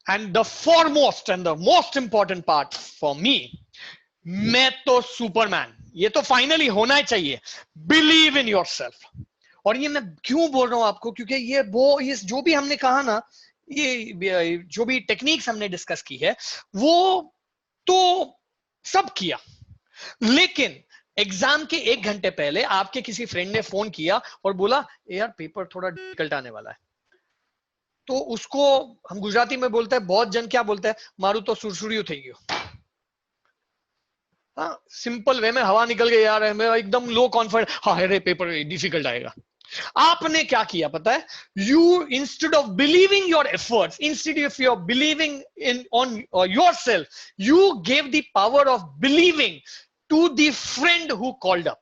And the foremost and the most important part for me, मैं तो Superman, ये तो फाइनली होना ही चाहिए, बिलीव इन योरसेल्फ। और ये मैं क्यों बोल रहा हूं आपको, क्योंकि ये जो भी हमने कहा ना, ये जो भी टेक्निक्स हमने डिस्कस की है, वो तो सब किया, लेकिन एग्जाम के 1 घंटे पहले आपके किसी फ्रेंड ने फोन किया और बोला यार पेपर थोड़ा डिफिकल्ट आने वाला है, तो उसको हम गुजराती में बोलते हैं, बहुत जन क्या बोलते हैं, मारू तो सुरसुरियो થઈ ગયો। हाँ, सिंपल वे में हवा निकल गई यार, मैं एकदम लो कॉन्फिडेंस, हाँ अरे पेपर डिफिकल्ट आएगा। आपने क्या किया पता है, you instead of believing your efforts, instead of your believing in on yourself, you gave the power of believing to the friend who called up.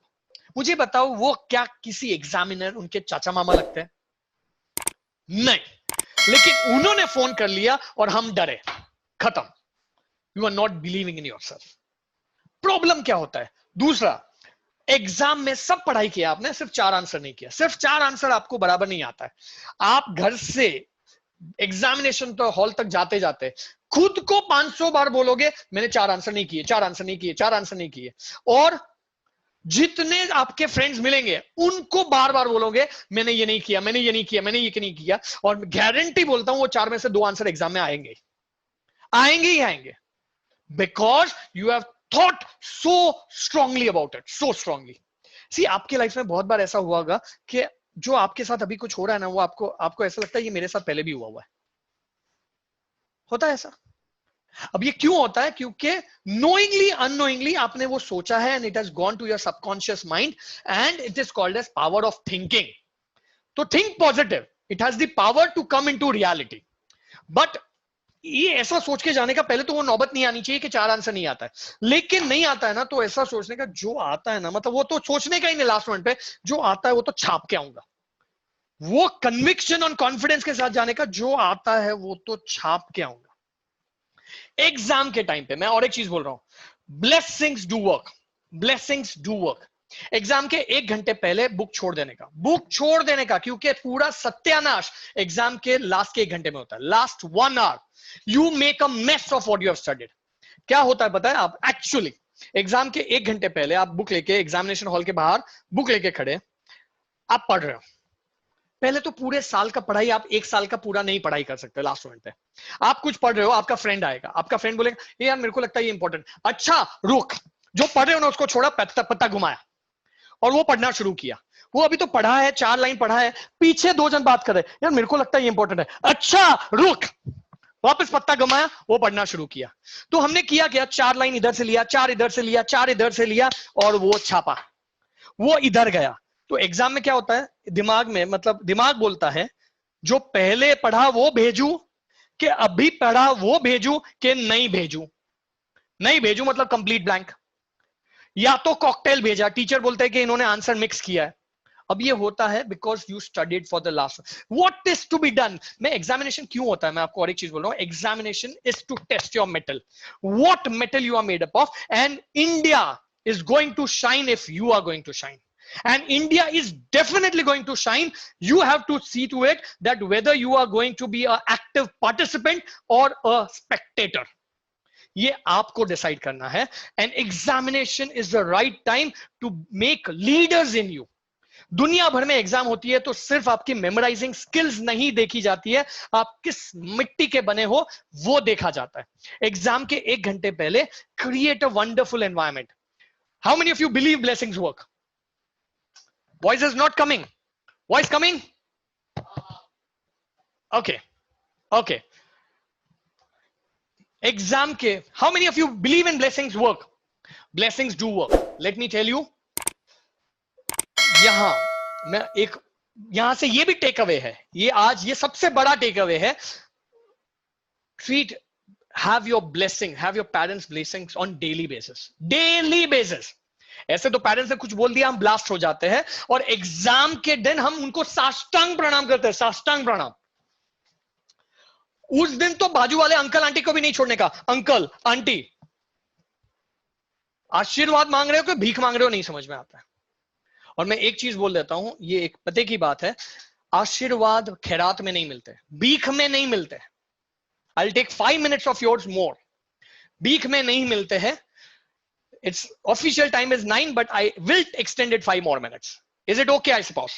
मुझे बताओ वो क्या किसी एग्जामिनर उनके चाचा मामा लगते हैं? नहीं, लेकिन उन्होंने फोन कर लिया और हम डरे, खत्म। You are not believing in yourself. Problem क्या होता है दूसरा, एग्जाम में सब पढ़ाई किया आपने, सिर्फ 4 आंसर नहीं किया, सिर्फ 4 आंसर आपको बराबर नहीं आता है। आप घर से एग्जामिनेशन तो हॉल तक जाते जाते खुद को 500 बार बोलोगे मैंने 4 आंसर नहीं किए, 4 आंसर नहीं किए, 4 आंसर नहीं किए, और जितने आपके फ्रेंड्स मिलेंगे उनको बार बार बोलोगे मैंने ये नहीं किया, मैंने ये नहीं किया, मैंने ये नहीं किया, और गारंटी बोलता हूं वो 4 में से 2 आंसर एग्जाम में आएंगे, आएंगे ही आएंगे, because you have thought so strongly about it, so strongly. See आपके लाइफ में बहुत बार ऐसा हुआ होगा कि जो आपके साथ अभी कुछ हो रहा है ना, वो आपको ऐसा लगता है ये मेरे साथ पहले भी हुआ है, होता है ऐसा। अब ये क्यों होता है, क्योंकि नोइंगली अननोइंगली आपने वो सोचा है, and it has gone to your subconscious mind, and it is called as power of thinking. तो think positive, it has the power to come into reality. But ये ऐसा सोच के जाने का पहले तो वो नौबत नहीं आनी चाहिए कि 4 आंसर नहीं आता है, लेकिन नहीं आता है ना, तो ऐसा सोचने का जो आता है ना, मतलब वो तो सोचने का ही नहीं, लास्ट मोमेंट पे जो आता है वो तो छाप के आऊंगा, वो कन्विक्शन और कॉन्फिडेंस के साथ जाने का, जो आता है वो तो छाप के आऊंगा। एग्जाम के टाइम पे मैं और एक चीज बोल रहा हूं, blessings do work, blessings do work. Exam के 1 घंटे पहले बुक छोड़ देने का, बुक छोड़ देने का, क्योंकि पूरा सत्यानाश एग्जाम के लास्ट के 1 घंटे में होता है, last 1 hour you make a mess of what you have studied. क्या होता है पता है, आप एक्चुअली एग्जाम के 1 घंटे पहले आप बुक लेके एग्जामिनेशन हॉल के बाहर बुक लेके खड़े, आप पढ़ रहे हो। पहले तो पूरे साल का पढ़ाई आप 1 साल का पूरा नहीं पढ़ाई कर सकते, लास्ट मोमेंट पे आप कुछ पढ़ रहे हो, आपका फ्रेंड आएगा, आपका फ्रेंड बोलेगा ये यार मेरे को लगता है ये इंपॉर्टेंट, अच्छा रुक, जो पढ़ रहे हो ना उसको छोड़ा, पत्ता घुमाया और वो पढ़ना शुरू किया। वो अभी तो पढ़ा है, 4 लाइन पढ़ा है, पीछे 2 जन बात कर रहे हैं, यार मेरे को लगता है ये इंपॉर्टेंट है, अच्छा रुक, वापस पत्ता घुमाया, वो पढ़ना शुरू किया। तो हमने किया क्या, 4 लाइन इधर से लिया, 4 इधर से लिया, 4 इधर से लिया, और वो छापा, वो इधर गया। तो एग्जाम में क्या होता है दिमाग में, मतलब दिमाग बोलता है जो पहले पढ़ा वो भेजू कि अभी पढ़ा वो भेजू कि नहीं भेजू। नहीं भेजू मतलब कंप्लीट ब्लैंक, या तो कॉकटेल भेजा, टीचर बोलते हैं कि इन्होंने आंसर मिक्स किया है। अब ये होता है because you studied for the last, what is to be done. मैं एग्जामिनेशन क्यों होता है, मैं आपको और एक चीज बोल रहा हूं, examination is to test your metal, what metal you are made up of, and India is going to shine if you are going to shine, and India is definitely going to shine. You have to see to it that whether you are going to be an active participant or a spectator, ये आपको decide करना है, and examination is the right time to make leaders in you. दुनिया भर में exam होती है तो सिर्फ आपकी मेमोराइजिंग स्किल्स नहीं देखी जाती है, आप किस मिट्टी के बने हो वो देखा जाता है। एग्जाम के 1 घंटे पहले create a wonderful environment. How many of you believe blessings work? Voice is not coming. Voice coming? Okay. Okay. Exam ke, how many of you believe in blessings work? Blessings do work. Let me tell you. यहां से ये भी take away है, ये आज ये सबसे बड़ा टेक अवे है। Treat, have your blessing, have your parents' blessings on daily basis. Daily basis. ऐसे तो पेरेंट्स ने कुछ बोल दिया हम ब्लास्ट हो जाते हैं, और एग्जाम के दिन हम उनको साष्टांग प्रणाम करते हैं, साष्टांग प्रणाम। उस दिन तो बाजू वाले अंकल आंटी को भी नहीं छोड़ने का, अंकल आंटी आशीर्वाद मांग रहे हो कि भीख मांग रहे हो नहीं समझ में आता है। और मैं एक चीज बोल देता हूं, ये एक पते की बात है, आशीर्वाद खैरात में नहीं मिलते, भीख में नहीं मिलते, I'll take 5 minutes of yours more. बीक में नहीं मिलते हैं. Its official time is 9, but I will extend it 5 more minutes. Is it okay, I suppose?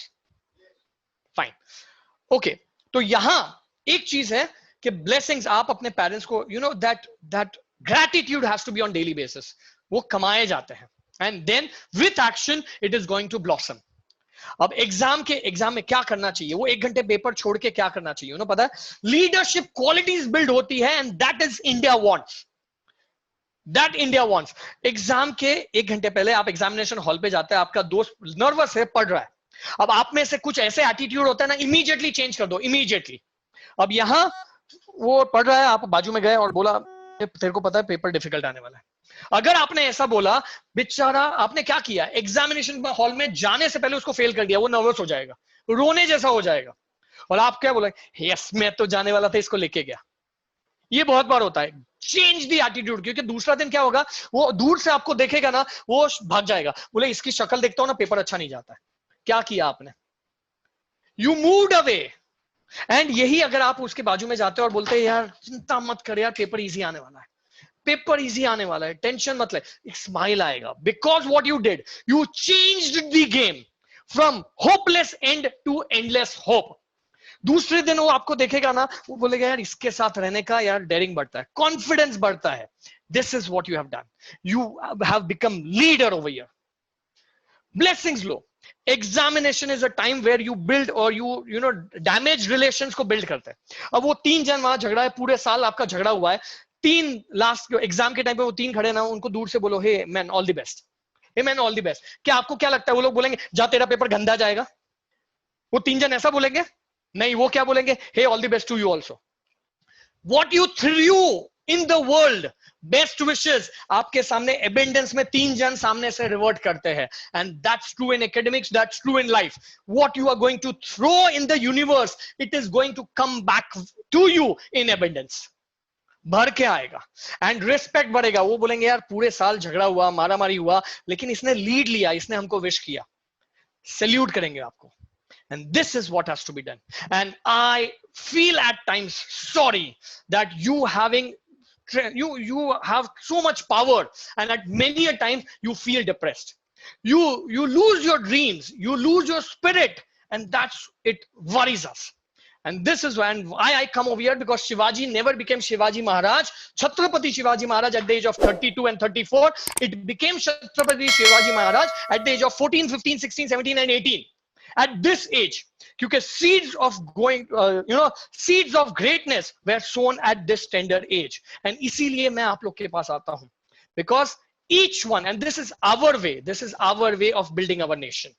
Fine. Okay. तो यहां एक चीज है कि blessings आप अपने parents को, you know, that gratitude has to be on daily basis. वो कमाए जाते हैं. And then with action, it is going to blossom. अब एग्जाम में क्या करना चाहिए, वो 1 घंटे पेपर छोड़ के क्या करना चाहिए, ना पता है. लीडरशिप क्वालिटीज बिल्ड होती है, and that is India wants. That India wants. Exam के 1 घंटे पहले आप एग्जामिनेशन हॉल पे जाते हैं, आपका दोस्त नर्वस है, पढ़ रहा है. अब आप में से कुछ ऐसे एटीट्यूड होता है ना, इमीडिएटली चेंज कर दो, इमीडिएटली. अब यहां वो पढ़ रहा है, आप बाजू में गए और बोला तेरे को पता है पेपर डिफिकल्ट आने वाला है. अगर आपने ऐसा बोला, बेचारा आपने क्या किया, एग्जामिनेशन हॉल में जाने से पहले उसको फेल कर दिया, वो नर्वस हो जाएगा, रोने जैसा हो जाएगा. और आप क्या बोला, यस मैं तो जाने वाला था, इसको लेके गया. ये बहुत बार होता है. चेंज द एटीट्यूड, क्योंकि दूसरा दिन क्या होगा, वो दूर से आपको देखेगा ना, वो भाग जाएगा, बोले इसकी शक्ल देखता हूं ना, पेपर अच्छा नहीं जाता है. क्या किया आपने, यू मूव्ड अवे. एंड यही अगर आप उसके बाजू में जाते हो और बोलते हैं यार चिंता मत कर यार, पेपर इजी आने वाला है, पेपर इजी आने वाला है, टेंशन मत ले, एक स्माइल आएगा. Because what you did, you changed the game from hopeless and to endless hope. दूसरे दिन वो आपको देखेगा ना, वो बोलेगा यार इसके साथ रहने का यार डेयरिंग बढ़ता है, कॉन्फिडेंस बढ़ता है. This is what you have done. You have become leader over here. Blessings लो. Examination is a time where you build और यू नो डैमेज रिलेशंस को बिल्ड करते हैं. अब वो 3 जन वहां झगड़ा है, पूरे साल आपका झगड़ा हुआ है, 3 लास्ट एग्जाम के टाइम पे वो 3 खड़े ना, उनको दूर से बोलो hey man all the best, hey man all the best. क्या आपको क्या लगता है वो लोग बोलेंगे जा तेरा पेपर गंदा जाएगा? वो 3 जन ऐसा बोलेंगे? नहीं, वो क्या बोलेंगे, hey all the best to you also. What you through in the world, best wishes, आपके सामने एबेंडेंस में 3 जन सामने से रिवर्ट करते हैं. And that's true in academics, that's true in life. What you are going to throw in the universe, it is going to come back to you in abundance. भर के आएगा एंड रिस्पेक्ट बढ़ेगा. वो बोलेंगे यार पूरे साल झगड़ा हुआ, मारामारी हुआ, लेकिन इसने लीड लिया, इसने हमको विश किया, सैल्यूट करेंगे आपको. And this is what has to be done. And I feel at times sorry that you have so much power, and at many a time you feel depressed. You lose your dreams, you lose your spirit, and it worries us. And this is why I come over here, because Shivaji never became Shivaji Maharaj. Chhatrapati Shivaji Maharaj at the age of 32 and 34. It became Chhatrapati Shivaji Maharaj at the age of 14, 15, 16, 17 and 18. At this age, because seeds of greatness were sown at this tender age. And इसीलिए मैं आप लोग के पास आता हूं, because each one, and this is our way of building our nation.